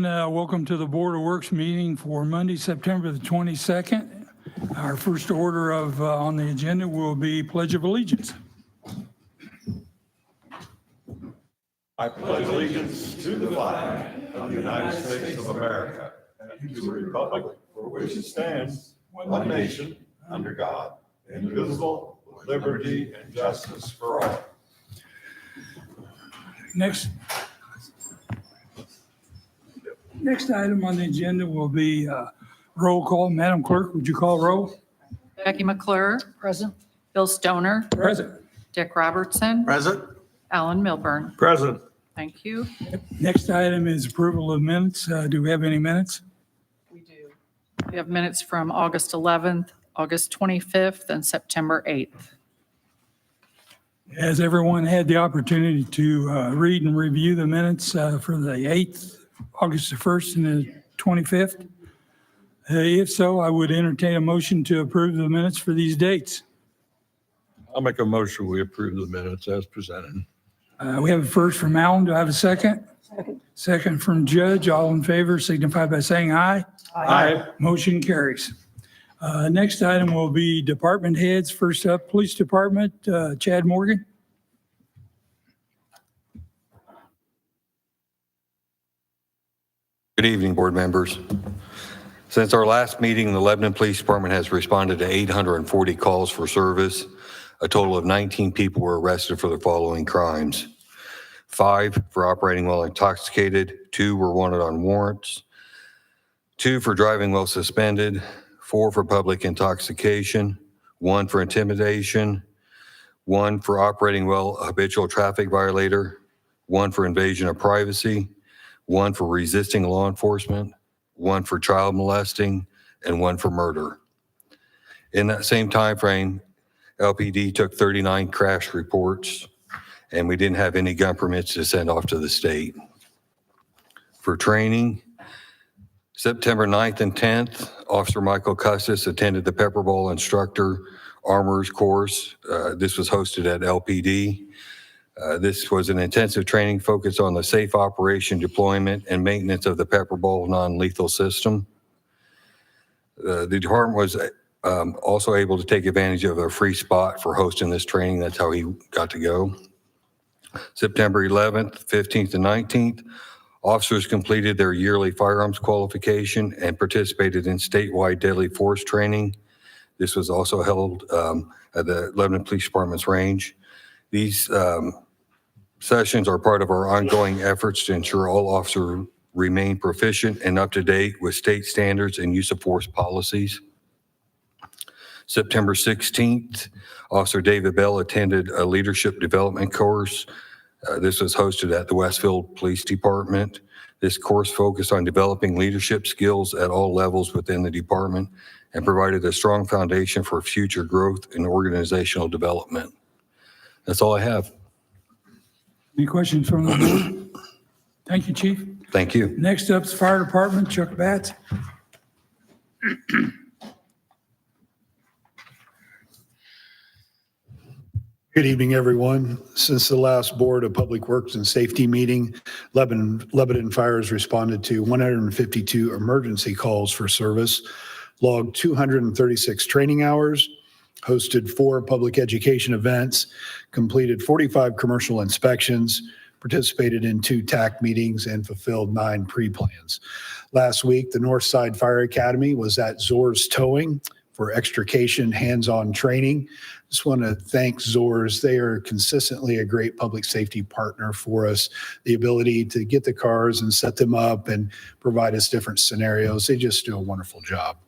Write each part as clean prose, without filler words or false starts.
Welcome to the Board of Works meeting for Monday, September the 22nd. Our first order on the agenda will be Pledge of Allegiance. I pledge allegiance to the flag of the United States of America and to the republic for which it stands, one nation, under God, indivisible, with liberty and justice for all. Next item on the agenda will be roll call. Madam Clerk, would you call roll? Becky McClure. Present. Bill Stoner. Present. Dick Robertson. Present. Alan Milburn. Present. Thank you. Next item is approval of minutes. Do we have any minutes? We do. We have minutes from August 11th, August 25th, and September 8th. Has everyone had the opportunity to read and review the minutes for the 8th, August the 1st, and the 25th? If so, I would entertain a motion to approve the minutes for these dates. I'll make a motion, we approve the minutes as presented. We have a first from Alan. Do I have a second? Second from Judge. All in favor signify by saying aye. Aye. Motion carries. Next item will be department heads. First up, Police Department, Chad Morgan. Good evening, board members. Since our last meeting, the Lebanon Police Department has responded to 840 calls for service. A total of 19 people were arrested for the following crimes: 5 for operating while intoxicated, 2 were wanted on warrants, 2 for driving while suspended, 4 for public intoxication, 1 for intimidation, 1 for operating while a habitual traffic violator, 1 for invasion of privacy, 1 for resisting law enforcement, 1 for child molesting, and 1 for murder. In that same time frame, LPD took 39 crash reports, and we didn't have any gun permits to send off to the state. For training, September 9th and 10th, Officer Michael Custis attended the Pepper Ball Instructor Armors course. This was hosted at LPD. This was an intensive training focused on the safe operation, deployment, and maintenance of the Pepper Ball non-lethal system. The department was also able to take advantage of a free spot for hosting this training. That's how he got to go. September 11th, 15th, and 19th, officers completed their yearly firearms qualification and participated in statewide deadly force training. This was also held at the Lebanon Police Department's range. These sessions are part of our ongoing efforts to ensure all officers remain proficient and up to date with state standards and use of force policies. September 16th, Officer David Bell attended a leadership development course. This was hosted at the Westfield Police Department. This course focused on developing leadership skills at all levels within the department and provided a strong foundation for future growth and organizational development. That's all I have. Any questions from the board? Thank you, Chief. Thank you. Next up is Fire Department, Chuck Batts. Good evening, everyone. Since the last Board of Public Works and Safety meeting, Lebanon Fire has responded to 152 emergency calls for service, logged 236 training hours, hosted 4 public education events, completed 45 commercial inspections, participated in 2 TAC meetings, and fulfilled 9 pre-plans. Last week, the Northside Fire Academy was at Zors Towing for extrication hands-on training. Just want to thank Zors. They are consistently a great public safety partner for us. The ability to get the cars and set them up and provide us different scenarios. They just do a wonderful job.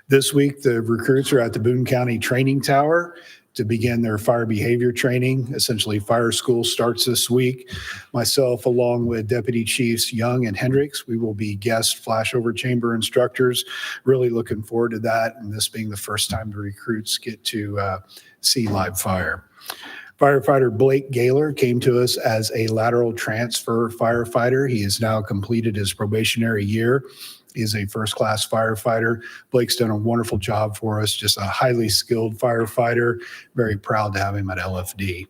This week, the recruits are at the Boone County Training Tower to begin their fire behavior training. Essentially, fire school starts this week. Myself, along with Deputy Chiefs Young and Hendricks, we will be guest flashover chamber instructors. Really looking forward to that, and this being the first time the recruits get to see live fire. Firefighter Blake Gaylor came to us as a lateral transfer firefighter. He has now completed his probationary year. He is a first-class firefighter. Blake's done a wonderful job for us, just a highly skilled firefighter. Very proud to have him at LFD.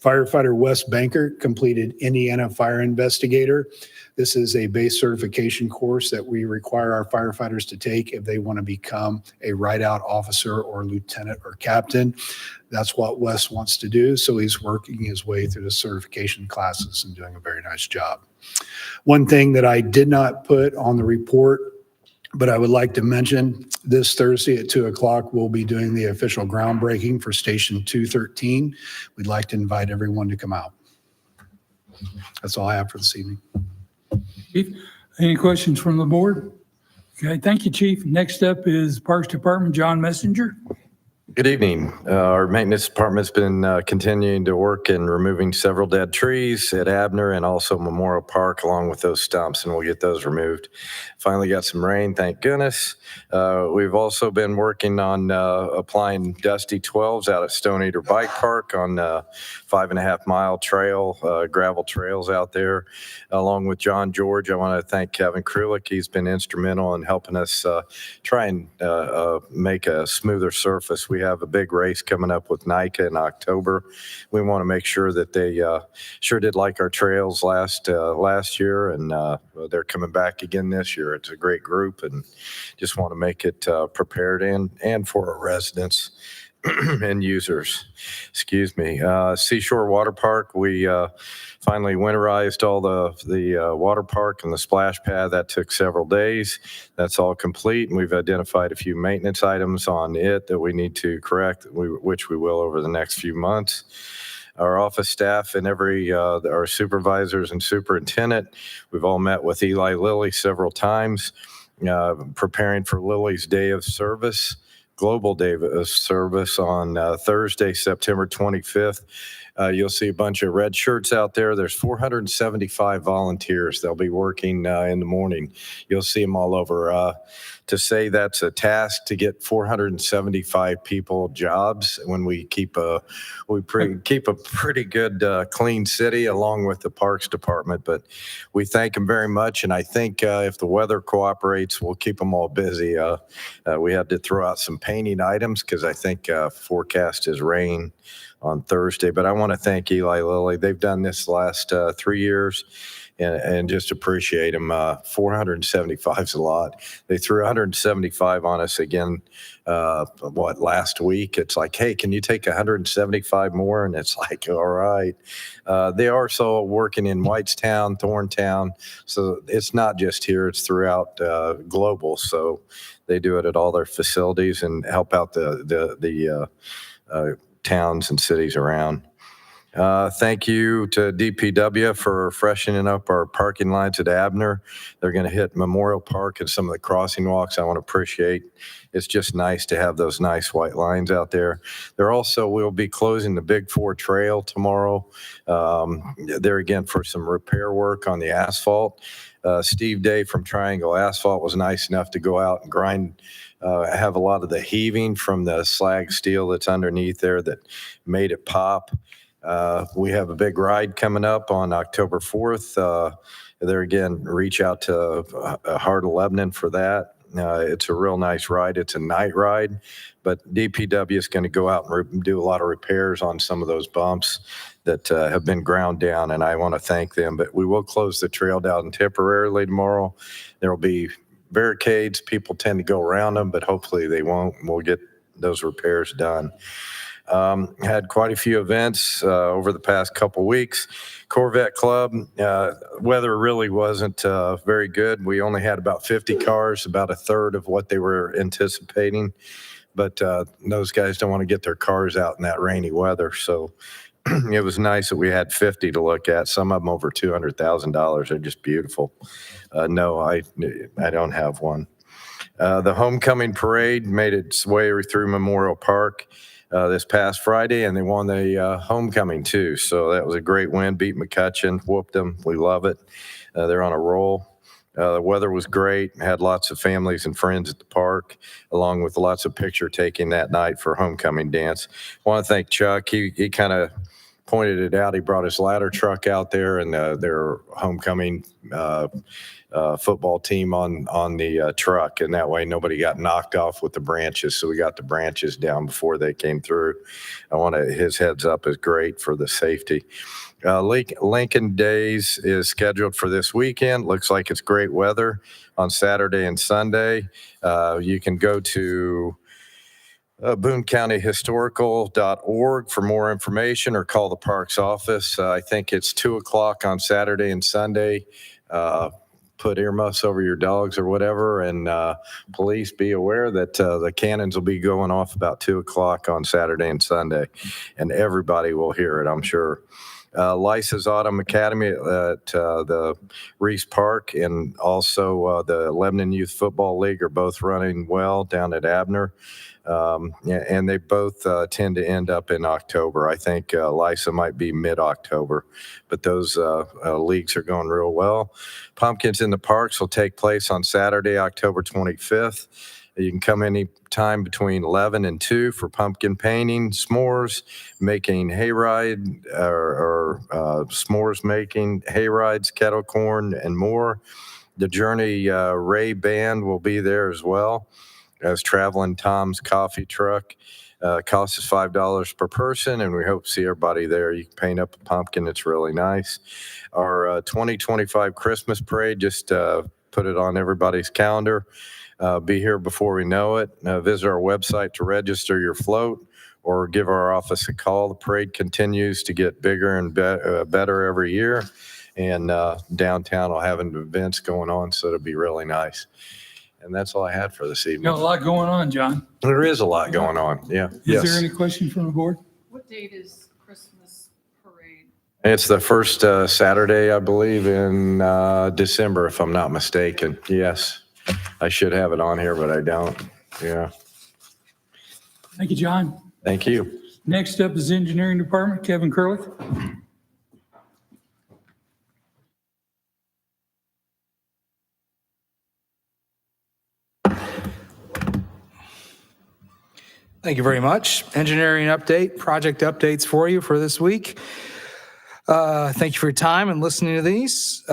Firefighter Wes Banker completed Indiana Fire Investigator. This is a base certification course that we require our firefighters to take if they want to become a ride-out officer or lieutenant or captain. That's what Wes wants to do. So he's working his way through the certification classes and doing a very nice job. One thing that I did not put on the report, but I would like to mention, this Thursday at 2:00, we'll be doing the official groundbreaking for Station 213. We'd like to invite everyone to come out. That's all I have for this evening. Chief, any questions from the board? Okay, thank you, Chief. Next up is Parks Department, John Messenger. Good evening. Our maintenance department's been continuing to work in removing several dead trees at Abner and also Memorial Park along with those stumps, and we'll get those removed. Finally got some rain, thank goodness. We've also been working on applying Dusty 12s out at Stone Eater Bike Park on 5.5 mile trail, gravel trails out there. Along with John George, I want to thank Kevin Krulik. He's been instrumental in helping us try and make a smoother surface. We have a big race coming up with NICA in October. We want to make sure that they sure did like our trails last year, and they're coming back again this year. It's a great group, and just want to make it prepared and for our residents and users. Excuse me. Seashore Water Park, we finally winterized all the water park and the splash pad. That took several days. That's all complete, and we've identified a few maintenance items on it that we need to correct, which we will over the next few months. Our office staff and our supervisors and superintendent, we've all met with Eli Lilly several times, preparing for Lily's Day of Service, Global Day of Service on Thursday, September 25th. You'll see a bunch of red shirts out there. There's 475 volunteers. They'll be working in the morning. You'll see them all over. To say that's a task to get 475 people jobs when we keep a pretty good clean city along with the Parks Department. But we thank them very much, and I think if the weather cooperates, we'll keep them all busy. We had to throw out some painting items because I think forecast is rain on Thursday. But I want to thank Eli Lilly. They've done this the last 3 years. And just appreciate them. 475 is a lot. They threw 175 on us again, last week? It's like, hey, can you take 175 more? And it's like, all right. They are also working in Whitestown, Thorntown. So it's not just here, it's throughout global. So they do it at all their facilities and help out the towns and cities around. Thank you to DPW for freshening up our parking lines at Abner. They're going to hit Memorial Park and some of the crossing walks. I want to appreciate. It's just nice to have those nice white lines out there. We'll be closing the Big Four Trail tomorrow. There again for some repair work on the asphalt. Steve Day from Triangle Asphalt was nice enough to go out and grind, have a lot of the heaving from the slag steel that's underneath there that made it pop. We have a big ride coming up on October 4th. There again, reach out to Heart of Lebanon for that. It's a real nice ride. It's a night ride, but DPW is going to go out and do a lot of repairs on some of those bumps that have been ground down, and I want to thank them. But we will close the trail down temporarily tomorrow. There will be barricades. People tend to go around them, but hopefully they won't. We'll get those repairs done. Had quite a few events over the past couple weeks. Corvette Club, weather really wasn't very good. We only had about 50 cars, about a third of what they were anticipating. But those guys don't want to get their cars out in that rainy weather. So it was nice that we had 50 to look at. Some of them over $200,000. They're just beautiful. No, I don't have one. The homecoming parade made its way through Memorial Park this past Friday, and they won the homecoming too. So that was a great win. Beat McCutcheon, whooped them. We love it. They're on a roll. The weather was great. Had lots of families and friends at the park, along with lots of picture taking that night for homecoming dance. I want to thank Chuck. He kind of pointed it out. He brought his ladder truck out there and their homecoming football team on the truck, and that way nobody got knocked off with the branches. So we got the branches down before they came through. His heads up is great for the safety. Lincoln Days is scheduled for this weekend. Looks like it's great weather on Saturday and Sunday. You can go to BooneCountyHistorical.org for more information or call the parks office. I think it's 2:00 on Saturday and Sunday. Put earmuffs over your dogs or whatever, and police, be aware that the cannons will be going off about 2:00 on Saturday and Sunday, and everybody will hear it, I'm sure. Lisa's Autumn Academy at the Reese Park and also the Lebanon Youth Football League are both running well down at Abner. And they both tend to end up in October. I think Lisa might be mid-October, but those leagues are going real well. Pumpkins in the Parks will take place on Saturday, October 25th. You can come any time between 11 and 2 for pumpkin painting, s'mores, making hayride or s'mores making, hayrides, kettle corn, and more. The Journey Ray Band will be there as well as Traveling Tom's Coffee Truck. Costs us $5 per person, and we hope to see everybody there. You can paint up a pumpkin. It's really nice. Our 2025 Christmas Parade, just put it on everybody's calendar. Be here before we know it. Visit our website to register your float or give our office a call. The parade continues to get bigger and better every year, and downtown will have events going on, so it'll be really nice. And that's all I had for this You evening. got a lot going on, John. There is a lot going on, yeah. Is there any question from the board? What date is Christmas parade? It's the first Saturday, I believe, in December, if I'm not mistaken. Yes. I should have it on here, but I don't. Yeah. Thank you, John. Thank you. Next up is Engineering Department, Kevin Curlick. Thank you very much. Engineering update, project updates for you for this week. Thank you for your time and listening to these.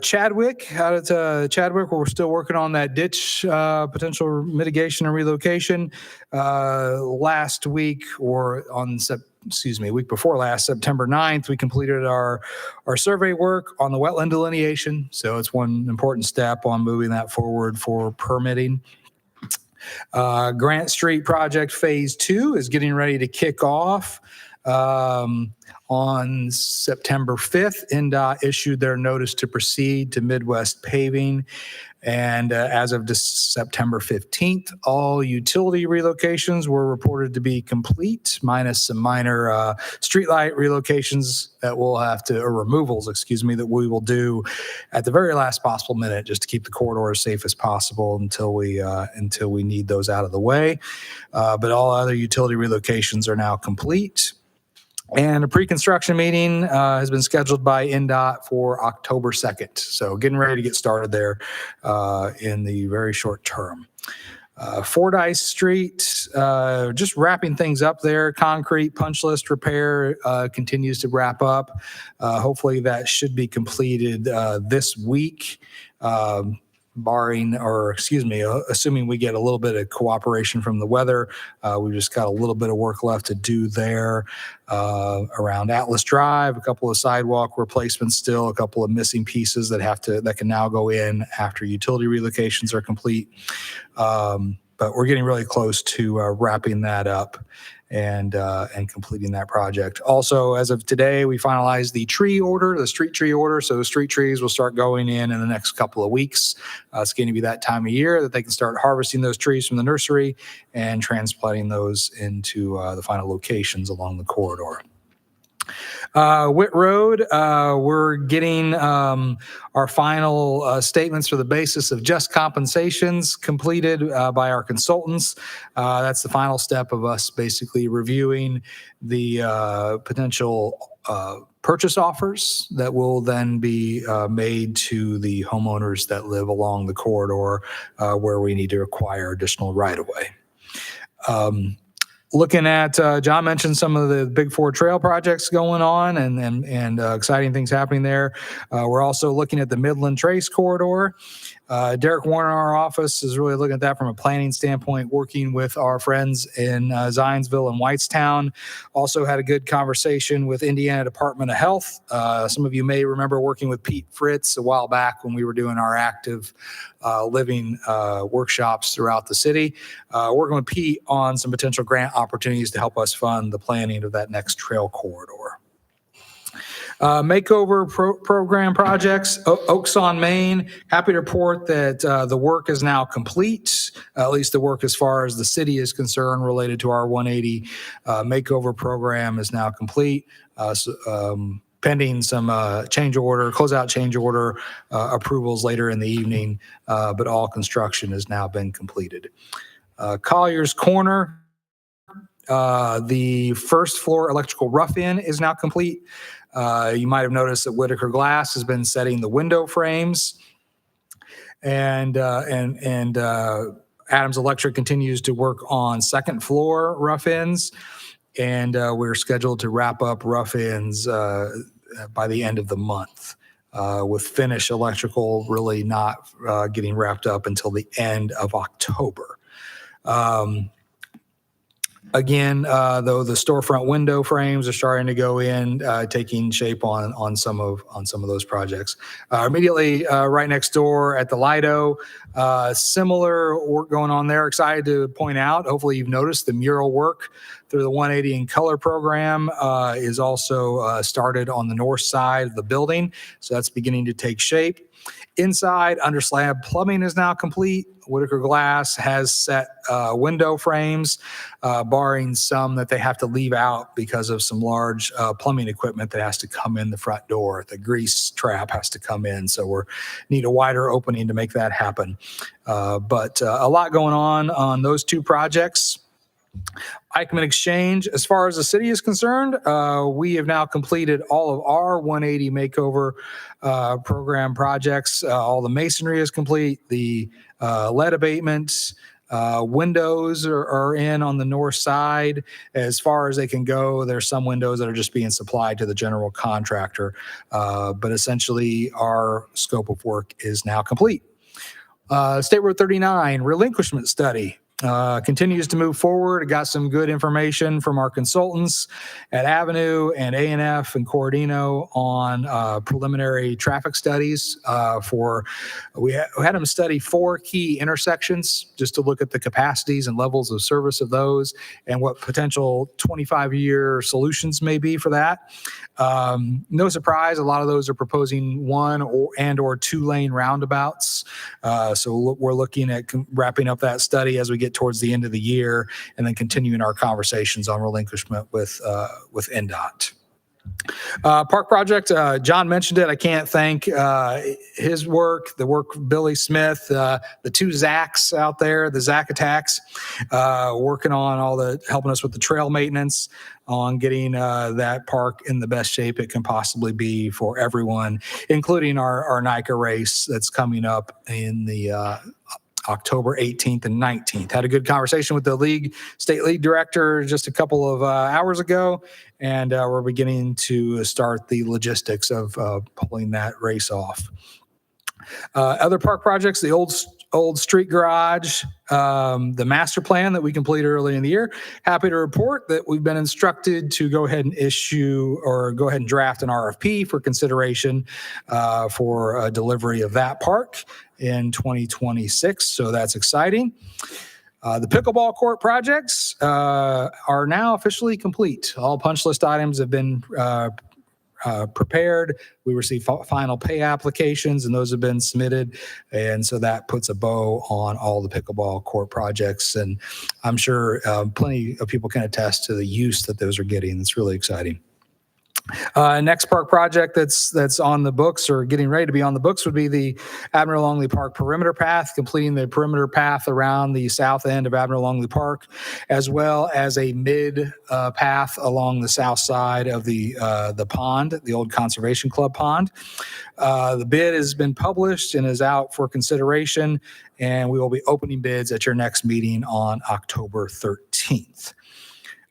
Chadwick, out at Chadwick, where we're still working on that ditch potential mitigation and relocation. Last week, or on week before last, September 9th, we completed our survey work on the wetland delineation. So it's one important step on moving that forward for permitting. Grant Street Project Phase 2 is getting ready to kick off. On September 5th, NDOT issued their notice to proceed to Midwest Paving. And as of September 15th, all utility relocations were reported to be complete, minus some minor streetlight relocations that we'll have to, or removals, that we will do at the very last possible minute, just to keep the corridor as safe as possible until we need those out of the way. But all other utility relocations are now complete. And a pre-construction meeting has been scheduled by NDOT for October 2nd. So getting ready to get started there in the very short term. Fordyce Street, just wrapping things up there. Concrete punch list repair continues to wrap up. Hopefully that should be completed this week. Assuming we get a little bit of cooperation from the weather. We've just got a little bit of work left to do there around Atlas Drive, a couple of sidewalk replacements still, a couple of missing pieces that can now go in after utility relocations are complete. But we're getting really close to wrapping that up and completing that project. Also, as of today, we finalized the street tree order. So street trees will start going in the next couple of weeks. It's going to be that time of year that they can start harvesting those trees from the nursery and transplanting those into the final locations along the corridor. Witt Road, we're getting our final statements for the basis of just compensations completed by our consultants. That's the final step of us basically reviewing the potential purchase offers that will then be made to the homeowners that live along the corridor where we need to acquire additional right-of-way. Looking at, John mentioned some of the Big Four trail projects going on and exciting things happening there. We're also looking at the Midland Trace Corridor. Derek Warner in our office is really looking at that from a planning standpoint, working with our friends in Zionsville and Whitestown. Also had a good conversation with Indiana Department of Health. Some of you may remember working with Pete Fritz a while back when we were doing our active living workshops throughout the city. Working with Pete on some potential grant opportunities to help us fund the planning of that next trail corridor. Makeover program projects, Oaks on Main. Happy to report that the work is now complete, at least the work as far as the city is concerned related to our 180 makeover program is now complete. Pending some change order, closeout change order approvals later in the evening, but all construction has now been completed. Collier's Corner, the first floor electrical rough-in is now complete. You might have noticed that Whitaker Glass has been setting the window frames, and Adams Electric continues to work on second floor rough-ins, and we're scheduled to wrap up rough-ins by the end of the month, with finish electrical really not getting wrapped up until the end of October. Again, though, the storefront window frames are starting to go in, taking shape on some of those projects. Immediately right next door at the Lido, similar work going on there. Excited to point out, hopefully you've noticed the mural work through the 180 in Color program is also started on the north side of the building. So that's beginning to take shape. Inside, under slab plumbing is now complete. Whitaker Glass has set window frames, barring some that they have to leave out because of some large plumbing equipment that has to come in the front door. The grease trap has to come in, so we need a wider opening to make that happen. But a lot going on those two projects. Eichmann Exchange, as far as the city is concerned, we have now completed all of our 180 makeover program projects. All the masonry is complete. The lead abatements, windows are in on the north side as far as they can go. There's some windows that are just being supplied to the general contractor, but essentially our scope of work is now complete. State Road 39 relinquishment study continues to move forward. Got some good information from our consultants at Avenue and A&F and Corradino on preliminary traffic studies we had them study 4 key intersections just to look at the capacities and levels of service of those and what potential 25-year solutions may be for that. No surprise, a lot of those are proposing 1 or 2 lane roundabouts. So we're looking at wrapping up that study as we get towards the end of the year, and then continuing our conversations on relinquishment with NDOT. Park project, John mentioned it. I can't thank his work, the work of Billy Smith, the 2 Zacks out there, the Zack Attacks, working on helping us with the trail maintenance, on getting that park in the best shape it can possibly be for everyone, including our NICA race that's coming up in the October 18th and 19th. Had a good conversation with the state league director just a couple of hours ago, and we're beginning to start the logistics of pulling that race off. Other park projects, the old street garage, the master plan that we completed early in the year. Happy to report that we've been instructed to go ahead and draft an RFP for consideration for delivery of that park in 2026. So that's exciting. The pickleball court projects are now officially complete. All punch list items have been prepared. We received final pay applications, and those have been submitted. And so that puts a bow on all the pickleball court projects. And I'm sure plenty of people can attest to the use that those are getting. It's really exciting. Next park project that's on the books or getting ready to be on the books would be the Abner Longley Park perimeter path, completing the perimeter path around the south end of Abner Longley Park, as well as a mid path along the south side of the pond, the old Conservation Club pond. The bid has been published and is out for consideration, and we will be opening bids at your next meeting on October 13th.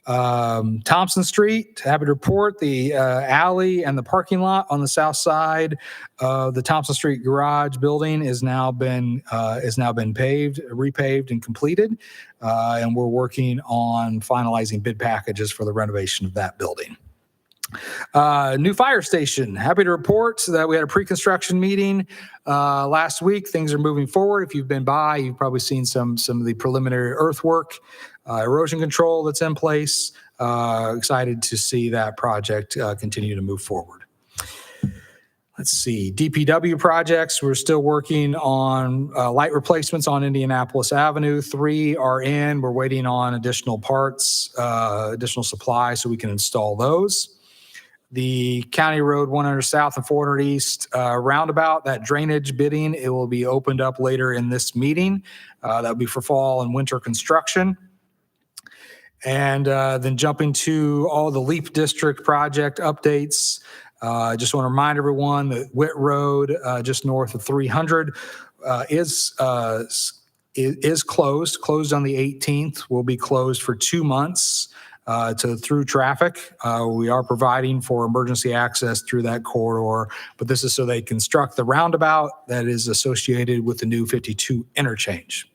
Thompson Street, happy to report the alley and the parking lot on the south side of the Thompson Street garage building is now been repaved and completed. And we're working on finalizing bid packages for the renovation of that building. New fire station. Happy to report that we had a pre-construction meeting last week. Things are moving forward. If you've been by, you've probably seen some of the preliminary earthwork, erosion control that's in place. Excited to see that project continue to move forward. Let's see, DPW projects. We're still working on light replacements on Indianapolis Avenue. 3 are in. We're waiting on additional parts, additional supply so we can install those. The County Road 100 South and 400 East roundabout, that drainage bidding, it will be opened up later in this meeting. That'll be for fall and winter construction. And then jumping to all the LEAP District project updates. Just want to remind everyone that Witt Road, just north of 300, is closed on the 18th. Will be closed for 2 months through traffic. We are providing for emergency access through that corridor, but this is so they construct the roundabout that is associated with the new 52 interchange.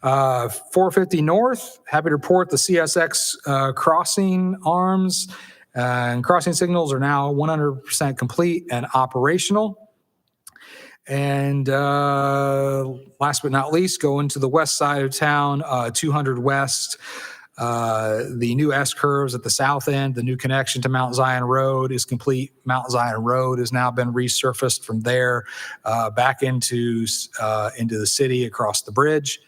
450 North, happy to report the CSX crossing arms and crossing signals are now 100% complete and operational. And last but not least, going to the west side of town, 200 West, the new S-curves at the south end, the new connection to Mount Zion Road is complete. Mount Zion Road has now been resurfaced from there back into the city across the bridge.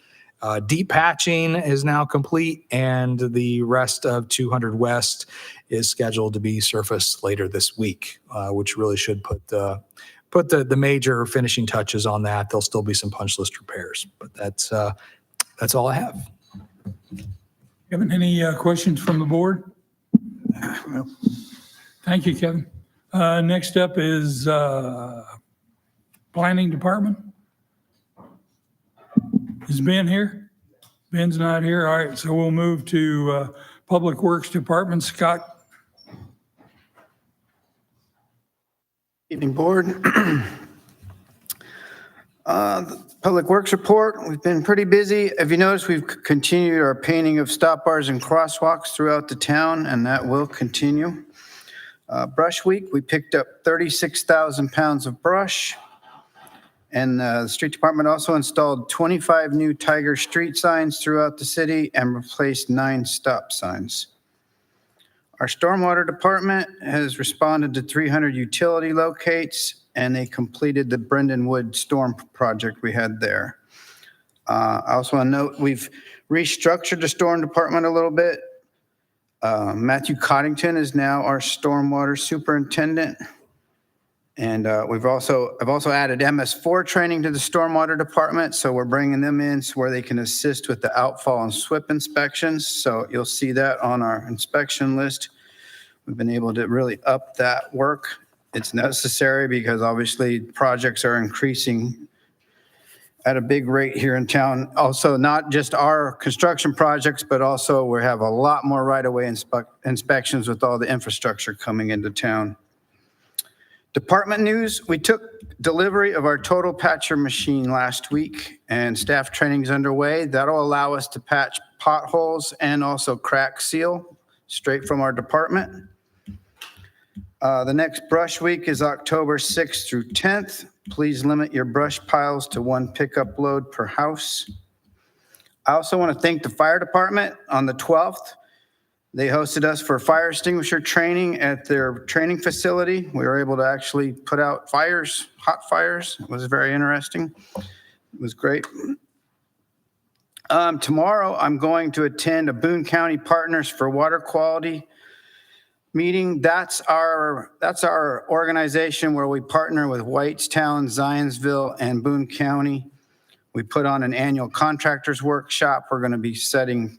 Deep patching is now complete, and the rest of 200 West is scheduled to be surfaced later this week, which really should put the major finishing touches on that. There'll still be some punch list repairs, but that's all I have. Kevin, any questions from the board? Thank you, Kevin. Next up is Planning Department. Is Ben here? Ben's not here. All right, so we'll move to Public Works Department. Scott. Evening, Board. The Public Works report, we've been pretty busy. If you notice, we've continued our painting of stop bars and crosswalks throughout the town, and that will continue. Brush Week, we picked up 36,000 pounds of brush. And the street department also installed 25 new Tiger Street signs throughout the city and replaced 9 stop signs. Our stormwater department has responded to 300 utility locates, and they completed the Brendan Wood storm project we had there. I also want to note we've restructured the storm department a little bit. Matthew Coddington is now our stormwater superintendent. And I've also added MS4 training to the stormwater department. So we're bringing them in where they can assist with the outfall and SWIP inspections. So you'll see that on our inspection list. We've been able to really up that work. It's necessary because obviously projects are increasing at a big rate here in town. Also, not just our construction projects, but also we have a lot more right-of-way inspections with all the infrastructure coming into town. Department news, we took delivery of our total patcher machine last week and staff training is underway. That'll allow us to patch potholes and also crack seal straight from our department. The next brush week is October 6th through 10th. Please limit your brush piles to 1 pickup load per house. I also want to thank the fire department on the 12th. They hosted us for fire extinguisher training at their training facility. We were able to actually put out fires, hot fires. It was very interesting. It was great. Tomorrow, I'm going to attend a Boone County Partners for Water Quality meeting. That's our organization where we partner with Whitestown, Zionsville, and Boone County. We put on an annual contractors workshop. We're going to be setting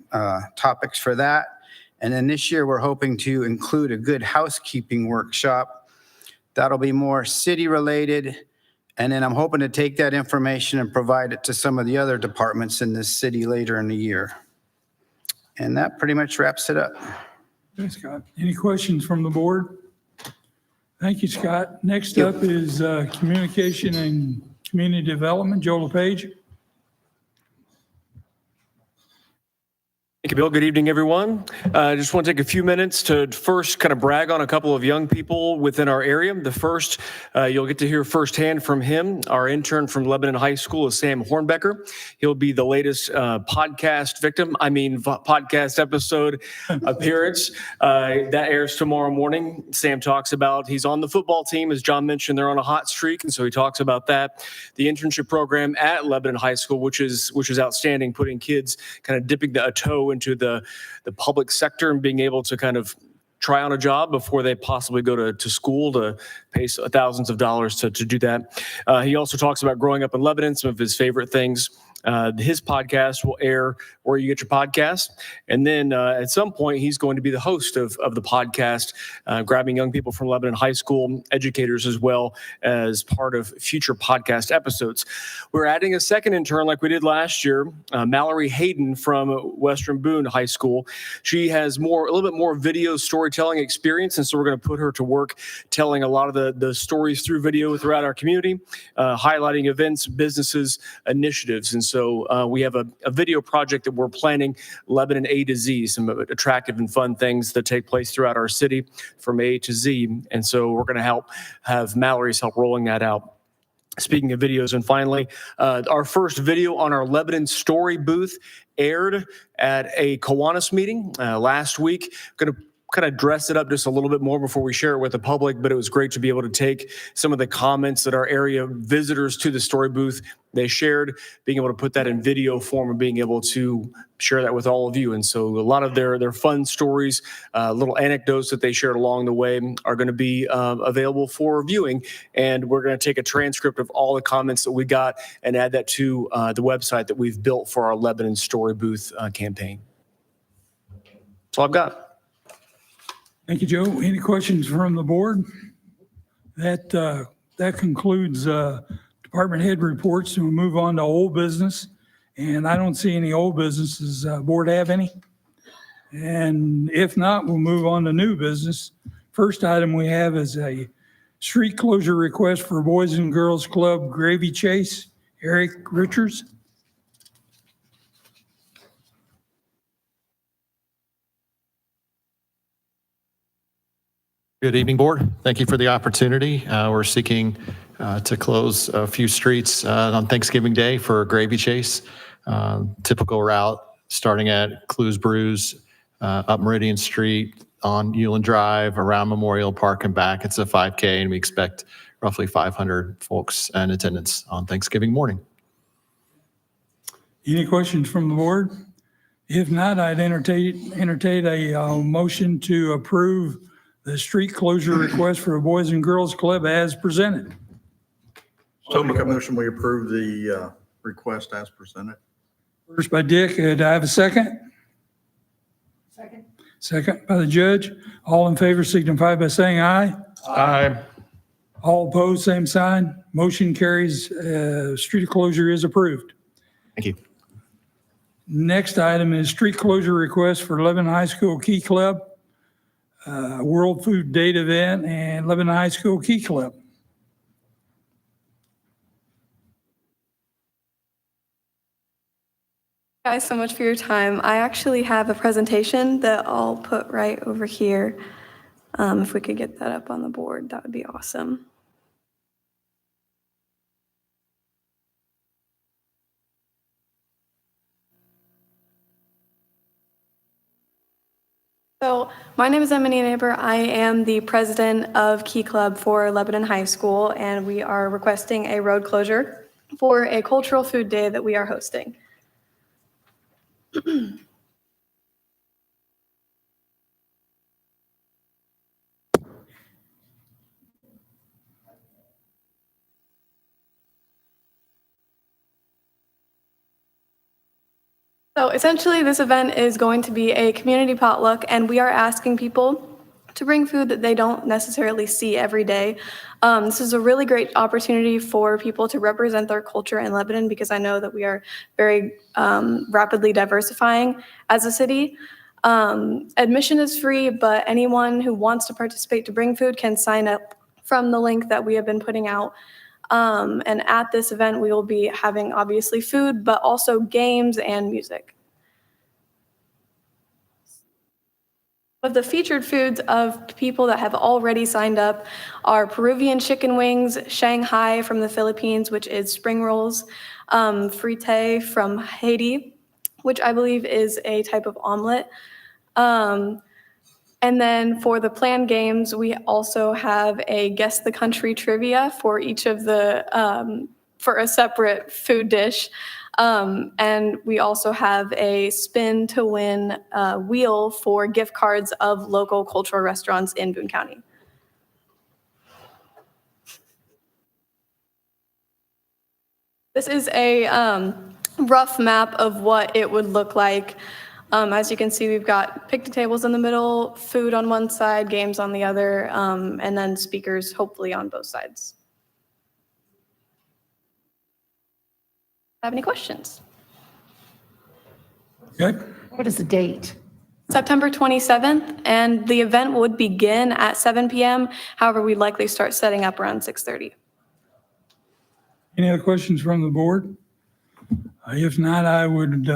topics for that. And then this year, we're hoping to include a good housekeeping workshop. That'll be more city-related. And then I'm hoping to take that information and provide it to some of the other departments in this city later in the year. And that pretty much wraps it up. Thanks, Scott. Any questions from the board? Thank you, Scott. Next up is Communication and Community Development, Joe LePage. Thank you, Bill. Good evening, everyone. I just want to take a few minutes to first kind of brag on a couple of young people within our area. The first, you'll get to hear firsthand from him. Our intern from Lebanon High School is Sam Hornbecker. He'll be the latest podcast episode appearance. That airs tomorrow morning. Sam talks about, he's on the football team. As John mentioned, they're on a hot streak, and so he talks about that. The internship program at Lebanon High School, which is outstanding, putting kids kind of dipping a toe into the public sector and being able to kind of try on a job before they possibly go to school to pay thousands of dollars to do that. He also talks about growing up in Lebanon, some of his favorite things. His podcast will air where you get your podcast. And then at some point, he's going to be the host of the podcast, grabbing young people from Lebanon High School, educators as well, as part of future podcast episodes. We're adding a second intern like we did last year, Mallory Hayden from Western Boone High School. She has a little bit more video storytelling experience, and so we're going to put her to work telling a lot of the stories through video throughout our community, highlighting events, businesses, initiatives. And so we have a video project that we're planning, Lebanon A to Z, some attractive and fun things that take place throughout our city from A to Z. And so we're going to have Mallory's help rolling that out. Speaking of videos, and finally, our first video on our Lebanon Story booth aired at a Kiwanis meeting last week. Going to kind of dress it up just a little bit more before we share it with the public, but it was great to be able to take some of the comments that our area visitors to the story booth, they shared, being able to put that in video form and being able to share that with all of you. And so a lot of their fun stories, little anecdotes that they shared along the way are going to be available for viewing. And we're going to take a transcript of all the comments that we got and add that to the website that we've built for our Lebanon Story Booth campaign. That's all I've got. Thank you, Joe. Any questions from the board? That concludes department head reports, and we'll move on to old business. And I don't see any old businesses. Board have any? And if not, we'll move on to new business. First item we have is a street closure request for Boys and Girls Club Gravy Chase. Eric Richards. Good evening, Board. Thank you for the opportunity. We're seeking to close a few streets on Thanksgiving Day for a gravy chase. Typical route starting at Clues Brews, up Meridian Street, on Euland Drive, around Memorial Park and back. It's a 5K, and we expect roughly 500 folks in attendance on Thanksgiving morning. Any questions from the board? If not, I'd entertain a motion to approve the street closure request for a Boys and Girls Club as presented. So make a motion, we approve the request as presented. First by Dick, do I have a second? Second. Second by the judge. All in favor signify by saying aye. Aye. All opposed, same sign. Motion carries. Street closure is approved. Thank you. Next item is street closure request for Lebanon High School Key Club, World Food Date event, and Lebanon High School Key Club. Guys, so much for your time. I actually have a presentation that I'll put right over here. If we could get that up on the board, that would be awesome. So my name is Emily Neighbor. I am the president of Key Club for Lebanon High School, and we are requesting a road closure for a cultural food day that we are hosting. So essentially, this event is going to be a community potluck, and we are asking people to bring food that they don't necessarily see every day. This is a really great opportunity for people to represent their culture in Lebanon, because I know that we are very rapidly diversifying as a city. Admission is free, but anyone who wants to participate to bring food can sign up from the link that we have been putting out. And at this event, we will be having obviously food, but also games and music. Of the featured foods of people that have already signed up are Peruvian chicken wings, Shanghai from the Philippines, which is spring rolls, frite from Haiti, which I believe is a type of omelet. And then for the planned games, we also have a Guess the Country trivia for each of the, for a separate food dish. And we also have a spin to win wheel for gift cards of local cultural restaurants in Boone County. This is a rough map of what it would look like. As you can see, we've got picnic tables in the middle, food on one side, games on the other, and then speakers hopefully on both sides. Have any questions? Okay. What is the date? September 27th, and the event would begin at 7 p.m. However, we'd likely start setting up around 6:30. Any other questions from the board? If not, I would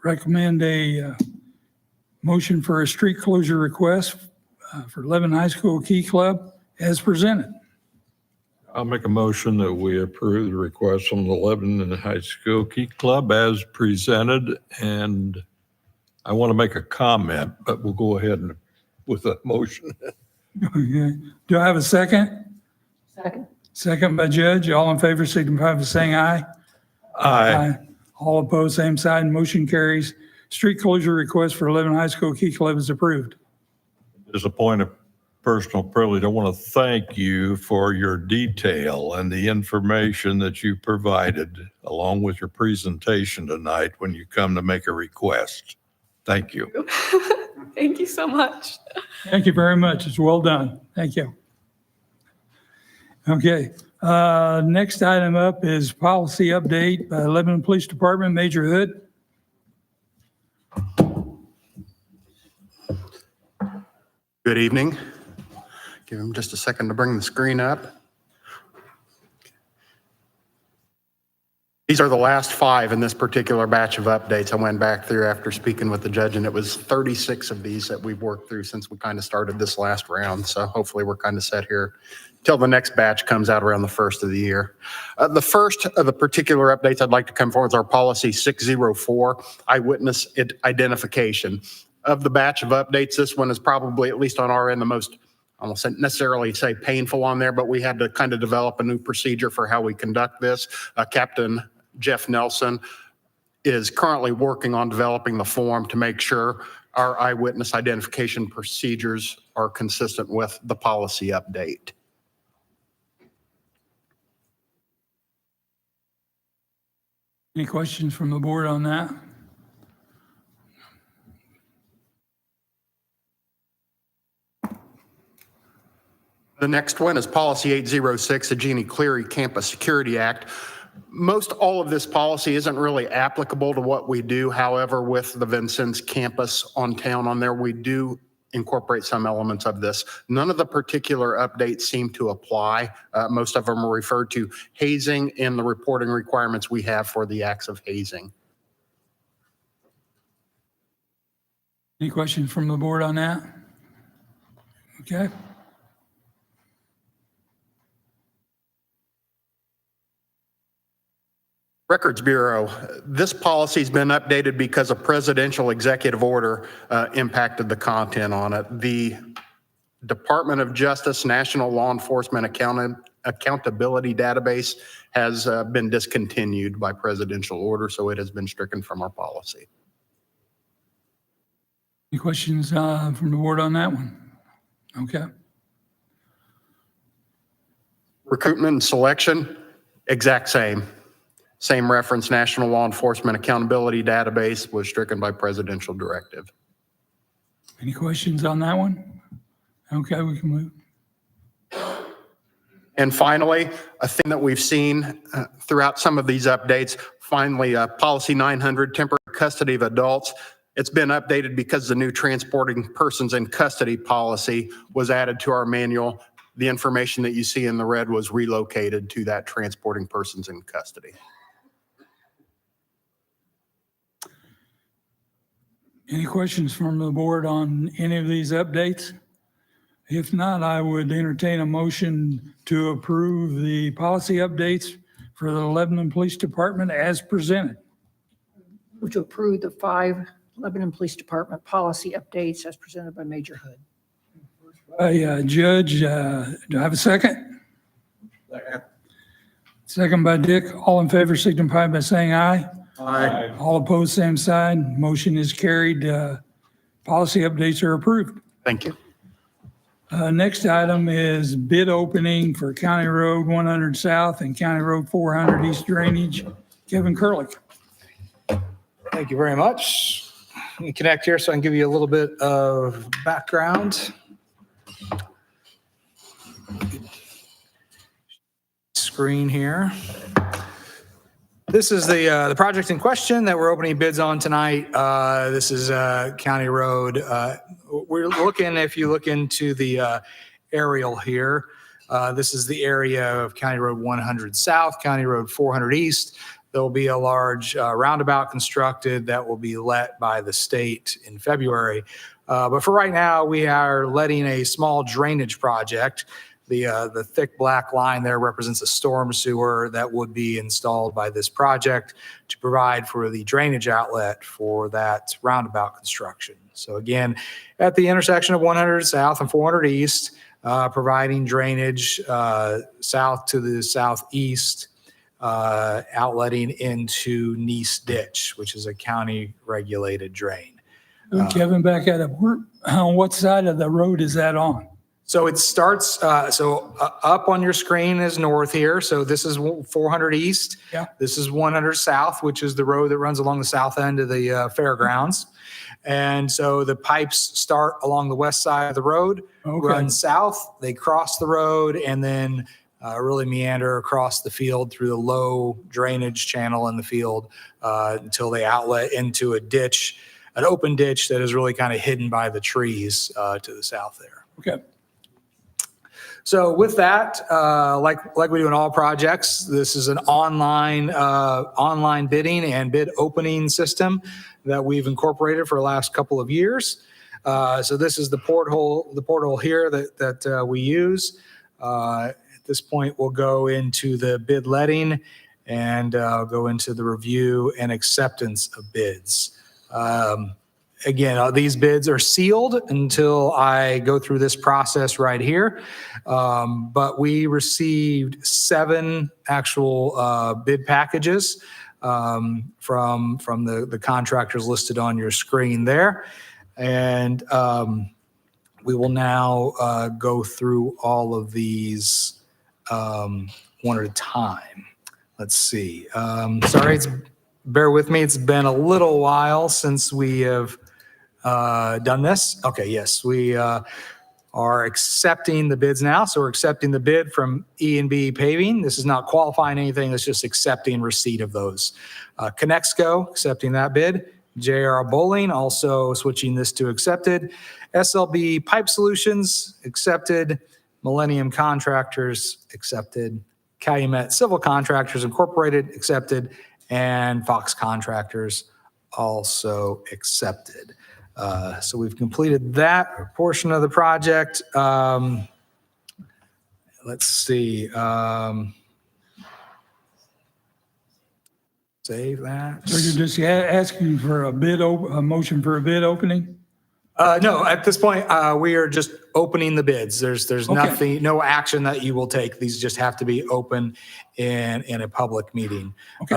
recommend a motion for a street closure request for Lebanon High School Key Club as presented. I'll make a motion that we approve the request from the Lebanon High School Key Club as presented. And I want to make a comment, but we'll go ahead and with that motion. Okay. Do I have a second? Second. Second by Judge. All in favor, signify by saying aye. Aye. All opposed, same sign. Motion carries. Street closure request for Lebanon High School Key Club is approved. As a point of personal privilege, I want to thank you for your detail and the information that you provided along with your presentation tonight when you come to make a request. Thank you. Thank you so much. Thank you very much. It's well done. Thank you. Okay. Next item up is policy update by Lebanon Police Department, Major Hood. Good evening. Give him just a second to bring the screen up. These are the last 5 in this particular batch of updates. I went back through after speaking with the judge, and it was 36 of these that we've worked through since we kind of started this last round. So hopefully we're kind of set here till the next batch comes out around the first of the year. The first of the particular updates I'd like to come forward is our policy 604, eyewitness identification. Of the batch of updates, this one is probably, at least on our end, the most, I won't necessarily say painful on there, but we had to kind of develop a new procedure for how we conduct this. Captain Jeff Nelson is currently working on developing the form to make sure our eyewitness identification procedures are consistent with the policy update. Any questions from the board on that? The next one is Policy 806, the Jeannie Cleary Campus Security Act. Most all of this policy isn't really applicable to what we do. However, with the Vincennes campus on town on there, we do incorporate some elements of this. None of the particular updates seem to apply. Most of them are referred to hazing in the reporting requirements we have for the acts of hazing. Any questions from the board on that? Okay. Records Bureau, this policy's been updated because a presidential executive order impacted the content on it. The Department of Justice National Law Enforcement Accountability Database has been discontinued by presidential order, so it has been stricken from our policy. Any questions from the board on that one? Okay. Recruitment and selection, exact same. Same reference, National Law Enforcement Accountability Database was stricken by presidential directive. Any questions on that one? Okay, we can move. And finally, a thing that we've seen throughout some of these updates, finally, Policy 900, temporary custody of adults. It's been updated because the new transporting persons in custody policy was added to our manual. The information that you see in the red was relocated to that transporting persons in custody. Any questions from the board on any of these updates? If not, I would entertain a motion to approve the policy updates for the Lebanon Police Department as presented. Move to approve the 5 Lebanon Police Department policy updates as presented by Major Hood. Judge, do I have a second? Second by Dick. All in favor signify by saying aye. Aye. All opposed, same side. Motion is carried. Policy updates are approved. Thank you. Next item is bid opening for County Road 100 South and County Road 400 East drainage. Kevin Kurlick. Thank you very much. Let me connect here so I can give you a little bit of background. Screen here. This is the project in question that we're opening bids on tonight. This is County Road. We're looking, if you look into the aerial here, this is the area of County Road 100 South, County Road 400 East. There will be a large roundabout constructed that will be let by the state in February. But for right now, we are letting a small drainage project. The thick black line there represents a storm sewer that would be installed by this project to provide for the drainage outlet for that roundabout construction. So again, at the intersection of 100 South and 400 East, providing drainage south to the southeast, outletting into Neese Ditch, which is a county regulated drain. Kevin, back at it. On what side of the road is that on? So it starts, up on your screen is north here. So this is 400 East. Yeah. This is 100 South, which is the road that runs along the south end of the fairgrounds. And so the pipes start along the west side of the road, run south, they cross the road, and then really meander across the field through the low drainage channel in the field until they outlet into a ditch, an open ditch that is really kind of hidden by the trees to the south there. Okay. So with that, like we do in all projects, this is an online bidding and bid opening system that we've incorporated for the last couple of years. So this is the portal here that we use. At this point, we'll go into the bid letting and go into the review and acceptance of bids. Again, these bids are sealed until I go through this process right here. But we received 7 actual bid packages from the contractors listed on your screen there. And we will now go through all of these one at a time. Let's see. Sorry, bear with me. It's been a little while since we have done this. Okay, yes, we are accepting the bids now. So we're accepting the bid from E&B Paving. This is not qualifying anything. It's just accepting receipt of those. Connexco, accepting that bid. JR Bowling, also switching this to accepted. SLB Pipe Solutions, accepted. Millennium Contractors, accepted. Calumet Civil Contractors Incorporated, accepted. And Fox Contractors, also accepted. So we've completed that portion of the project. Let's see. Save that. So you're just asking for a motion for a bid opening? No, at this point, we are just opening the bids. There's nothing, no action that you will take. These just have to be open in a public meeting. Okay.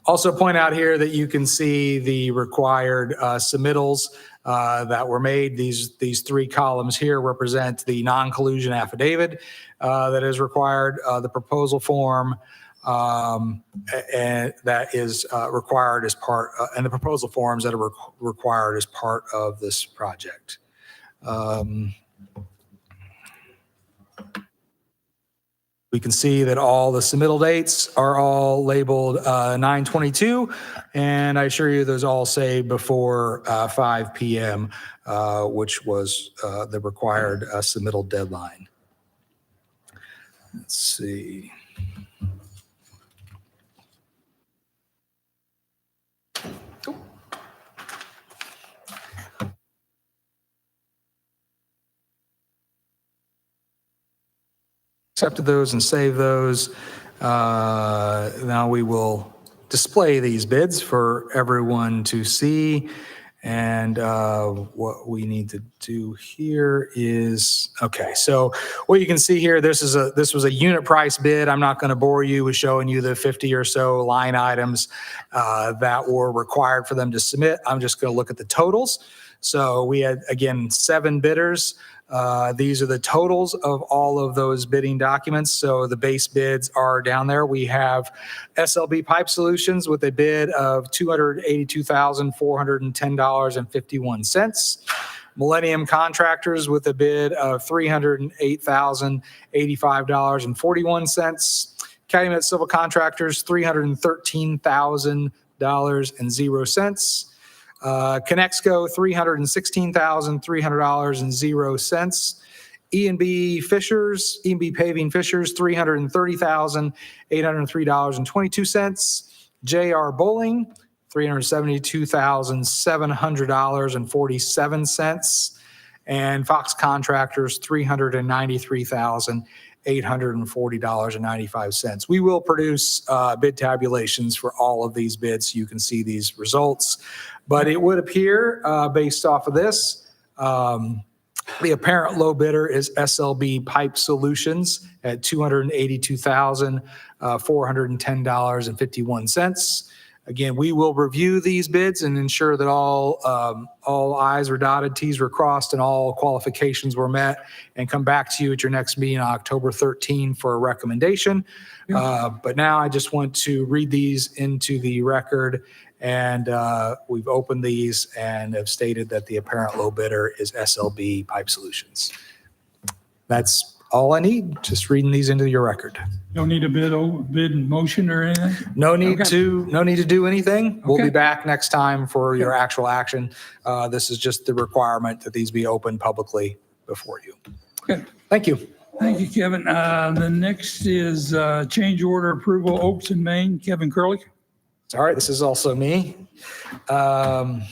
Also point out here that you can see the required submittals that were made. These 3 columns here represent the non-collusion affidavit that is required, the proposal form, and that is required as part, and the proposal forms that are required as part of this project. We can see that all the submittal dates are all labeled 9/22, and I assure you those all say before 5 p.m., which was the required submittal deadline. Let's see. Accepted those and saved those. Now we will display these bids for everyone to see. And what we need to do here is, okay, so what you can see here, this was a unit price bid. I'm not going to bore you with showing you the 50 or so line items that were required for them to submit. I'm just going to look at the totals. So we had, again, 7 bidders. These are the totals of all of those bidding documents. So the base bids are down there. We have SLB Pipe Solutions with a bid of $282,410.51. Millennium Contractors with a bid of $308,085.41. Calumet Civil Contractors, $313,000.00. Conexco, $316,300.00. E&B Paving Fishers, $330,803.22. JR Bowling, $372,700.47. And Fox Contractors, $393,840.95. We will produce bid tabulations for all of these bids so you can see these results. But it would appear, based off of this, the apparent low bidder is SLB Pipe Solutions at $282,410.51. Again, we will review these bids and ensure that all I's were dotted, T's were crossed, and all qualifications were met, and come back to you at your next meeting on October 13 for a recommendation. But now I just want to read these into the record, and we've opened these and have stated that the apparent low bidder is SLB Pipe Solutions. That's all I need, just reading these into your record. Don't need a bid motion or anything? No need Okay. to do anything. We'll be Okay. back next time for your actual action. This is just the requirement that these be open publicly before you. Okay. Thank you. Thank you, Kevin. The next is change order approval, Oaks and Main. Kevin Curley. Sorry, this is also me. 1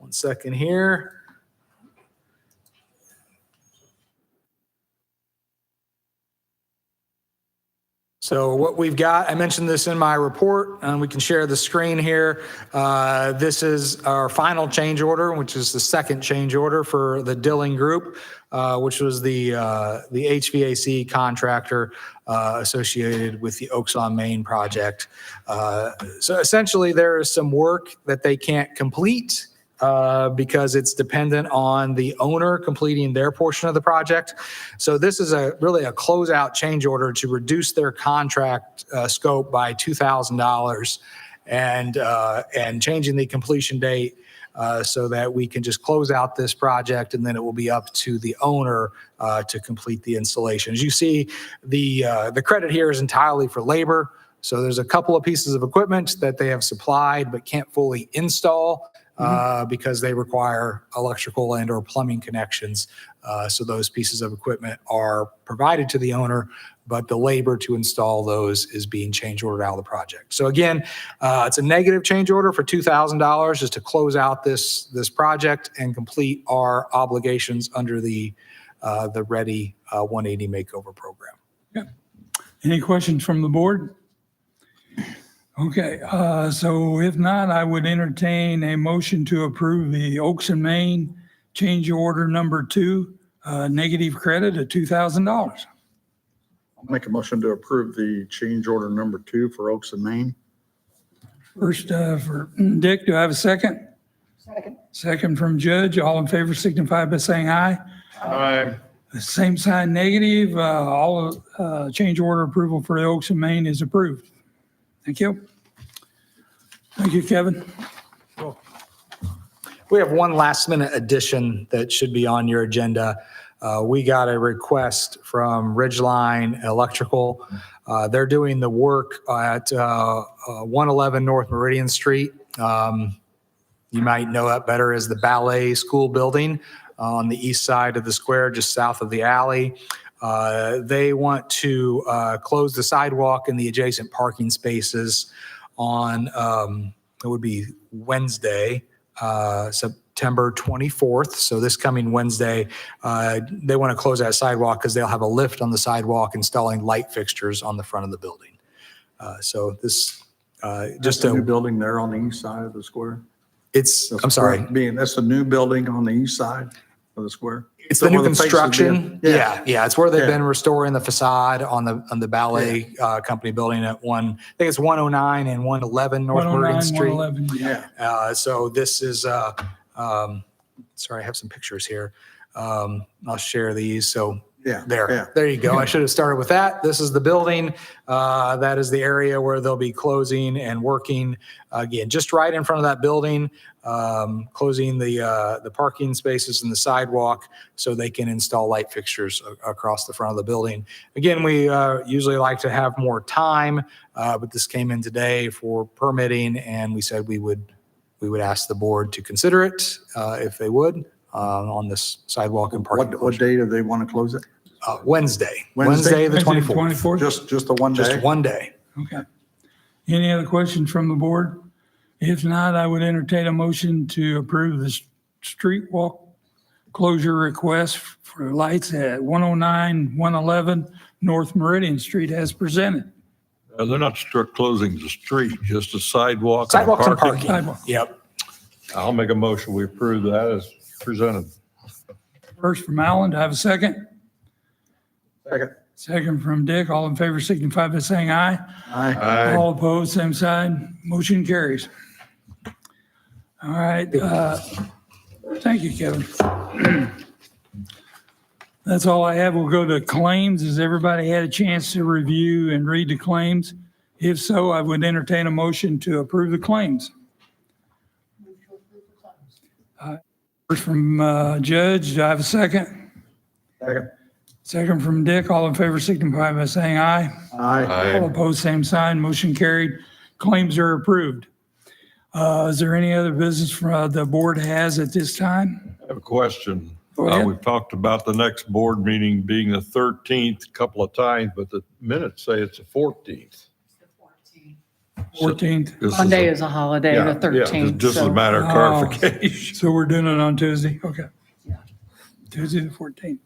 second here. So what we've got, I mentioned this in my report, and we can share the screen here. This is our final change order, which is the second change order for the Dilling Group, which was the HVAC contractor associated with the Oaks on Main project. So essentially, there is some work that they can't complete because it's dependent on the owner completing their portion of the project. So this is really a closeout change order to reduce their contract scope by $2,000 and changing the completion date so that we can just close out this project, and then it will be up to the owner to complete the installation. As you see, the credit here is entirely for labor. So there's a couple of pieces of equipment that they have supplied but can't fully install because they require electrical and or plumbing connections. So those pieces of equipment are provided to the owner, but the labor to install those is being change ordered out of the project. So again, it's a negative change order for $2,000 just to close out this project and complete our obligations under the Ready 180 Makeover Program. Any questions from the board? Okay, so if not, I would entertain a motion to approve the Oaks and Main change order number 2, negative credit of $2,000. I'll make a motion to approve the change order number 2 for Oaks and Main. First for Dick, do I have a second? Second. Second from Judge. All in favor signify by saying aye. Aye. The same sign negative. All change order approval for the Oaks and Main is approved. Thank you. Thank you, Kevin. We have one last minute addition that should be on your agenda. We got a request from Ridgeline Electrical. They're doing the work at 111 North Meridian Street. You might know that better as the ballet school building on the east side of the square, just south of the alley. They want to close the sidewalk and the adjacent parking spaces on, it would be Wednesday, September 24th. So this coming Wednesday, they want to close that sidewalk because they'll have a lift on the sidewalk installing light fixtures on the front of the building. So this, just a new a, building there on the east side of the square. I'm sorry. That's the new building on the east side of the square. It's the new Where faces construction. been. Yeah. It's where they've Yeah. been restoring the facade on the ballet company building at I think it's 109 and 111 North Meridian 109, Street. 111, yeah. So this is, sorry, I have some pictures here. I'll share these. So Yeah. yeah. there you go. I should have started with that. This is the building. That is the area where they'll be closing and working. Again, just right in front of that building, closing the parking spaces and the sidewalk so they can install light fixtures across the front of the building. Again, we usually like to have more time, but this came in today for permitting, and we said we would ask the board to consider it if they would on this sidewalk and parking. What day do they want to close it? Wednesday the Wednesday, 24th. 24th? Just the one day? Just one day. Okay. Any other questions from the board? If not, I would entertain a motion to approve the street walk closure request for lights at 109, 111 North Meridian Street as presented. They're not closing the street, just a sidewalk. Sidewalks and parking. Sidewalk. Yep. I'll make a motion, we approve that as presented. First from Alan, do I have a second? Second. Second from Dick. All in favor signify by saying aye. Aye. All opposed, same side. Motion carries. All right. Thank you, Kevin. That's all I have. We'll go to claims. Has everybody had a chance to review and read the claims? If so, I would entertain a motion to approve the claims. First from Judge, do I have a second? Second. Second from Dick. All in favor signify by saying aye. Aye. All opposed, same sign. Motion carried. Claims are approved. Is there any other business the board has at this time? I have a question. Go ahead. We've talked about the next board meeting being the 13th a couple of times, but the minutes say it's the 14th. 14th. This Monday a- is a holiday, Yeah, the yeah, 13th. just as a so- matter of Oh. clarification. So we're doing it on Tuesday? Okay. Tuesday the 14th.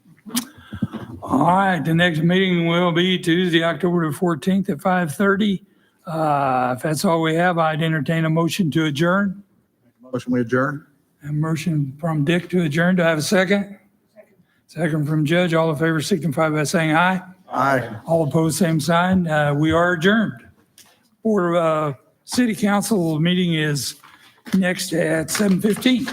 All right, the next meeting will be Tuesday, October the 14th at 5:30. If that's all we have, I'd entertain a motion to adjourn. Motion we adjourn? A motion from Dick to adjourn. Do I have a second? Second from Judge. All in favor signify by saying aye. Aye. All opposed, same sign. We are adjourned. City Council meeting is next at 7:15.